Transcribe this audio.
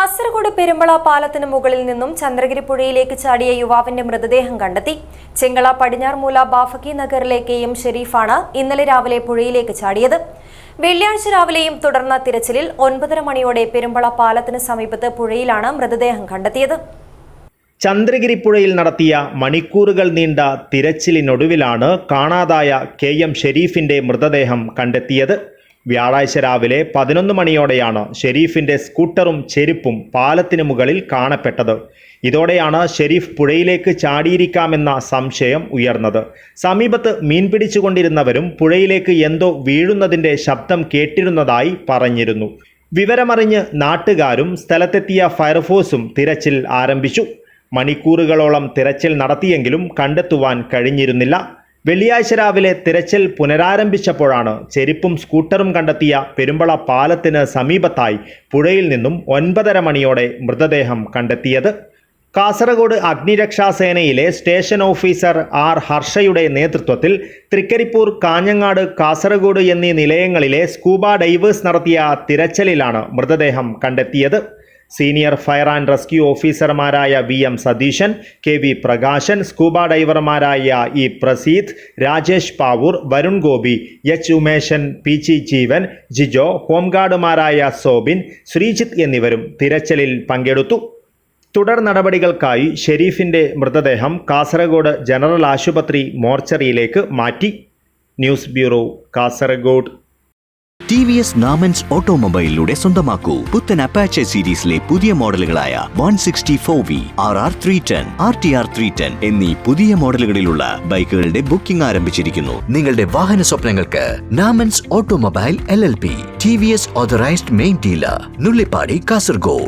കാസർഗോഡ് പെരുമ്പള പാലത്തിന് മുകളിൽ നിന്നും ചന്ദ്രഗിരി പുഴയിലേക്ക് ചാടിയ യുവാവിന്റെ മൃതദേഹം കണ്ടെത്തി. ചെങ്കള പടിഞ്ഞാർമൂല ബാഫക്കി നഗറിലെ KM ഷെരീഫാണ് ഇന്നലെ രാവിലെ പുഴയിലേക്ക് ചാടിയത്. വെള്ളിയാഴ്ച രാവിലെയും തുടർന്ന തിരച്ചിലിൽ 9:30 മണിയോടെ പെരുമ്പള പാലത്തിന് സമീപത്ത് പുഴയിലാണ് മൃതദേഹം കണ്ടെത്തിയത്. ചന്ദ്രഗിരി പുഴയിൽ നടത്തിയ മണിക്കൂറുകൾ നീണ്ട തിരച്ചിലിനൊടുവിലാണ് കാണാതായ KM ഷെരീഫിന്റെ മൃതദേഹം കണ്ടെത്തിയത്. വ്യാഴാഴ്ച രാവിലെ 11 മണിയോടെയാണ് ഷെരീഫിന്റെ സ്കൂട്ടറും ചെരുപ്പും പാലത്തിന് മുകളിൽ കാണപ്പെട്ടത്. ഇതോടെയാണ് ഷെരീഫ് പുഴയിലേക്ക് ചാടിയിരിക്കാമെന്ന സംശയം ഉയർന്നത്. സമീപത്ത് മീൻ പിടിച്ചുകൊണ്ടിരുന്നവരും പുഴയിലേക്ക് എന്തോ വീഴുന്നതിന്റെ ശബ്ദം കേട്ടിരുന്നതായി പറഞ്ഞിരുന്നു. വിവരമറിഞ്ഞ് നാട്ടുകാരും സ്ഥലത്തെത്തിയ ഫയർഫോഴ്സും തിരച്ചിൽ ആരംഭിച്ചു. മണിക്കൂറുകളോളം തിരച്ചിൽ നടത്തിയെങ്കിലും കണ്ടെത്തുവാൻ കഴിഞ്ഞിരുന്നില്ല. വെള്ളിയാഴ്ച രാവിലെ തിരച്ചിൽ പുനരാരംഭിച്ചപ്പോഴാണ് ചെരുപ്പും സ്കൂട്ടറും കണ്ടെത്തിയ പെരുമ്പള പാലത്തിന് സമീപത്തായി പുഴയിൽ നിന്നും 9:30 മണിയോടെ മൃതദേഹം കണ്ടെത്തിയത്. കാസർഗോഡ് അഗ്നിരക്ഷാസേനയിലെ സ്റ്റേഷൻ ഓഫീസർ R ഹർഷയുടെ നേതൃത്വത്തിൽ തൃക്കരിപ്പൂർ, കാഞ്ഞങ്ങാട്, കാസർഗോഡ് എന്നീ നിലയങ്ങളിലെ സ്കൂബ ഡൈവേഴ്സ് നടത്തിയ തിരച്ചിലിലാണ് മൃതദേഹം കണ്ടെത്തിയത്. സീനിയർ ഫയർ ആൻഡ് റെസ്ക്യൂ ഓഫീസർമാരായ VM Satheesan, KV Prakashan, scuba ഡൈവർമാരായ E Praseed, Rajesh Pavoor, Varun Gopi, H Umeshan, PG Jeevan, Jijo, ഹോംഗാർഡുമാരായ സോബിൻ, ശ്രീജിത്ത് എന്നിവരും തിരച്ചിലിൽ പങ്കെടുത്തു. തുടർ നടപടികൾക്കായി ഷെരീഫിന്റെ മൃതദേഹം കാസർഗോഡ് ജനറൽ ആശുപത്രി മോർച്ചറിയിലേക്ക് മാറ്റി. News bureau, Kasaragod. TVS നാമൻസ് ഓട്ടോമൊബൈലിലൂടെ സ്വന്തമാക്കൂ പുത്തൻ അപ്പാച്ചെ സീരീസിലെ പുതിയ മോഡലുകളായ 160 RR 310, RTR 310 എന്നീ പുതിയ മോഡലുകളിലുള്ള ബൈക്കുകളുടെ ബുക്കിംഗ് ആരംഭിച്ചിരിക്കുന്നു. നിങ്ങളുടെ വാഹന സ്വപ്നങ്ങൾക്ക് Namans automobile LLP, TVS authorised main dealer, Nullippady, Kasaragod.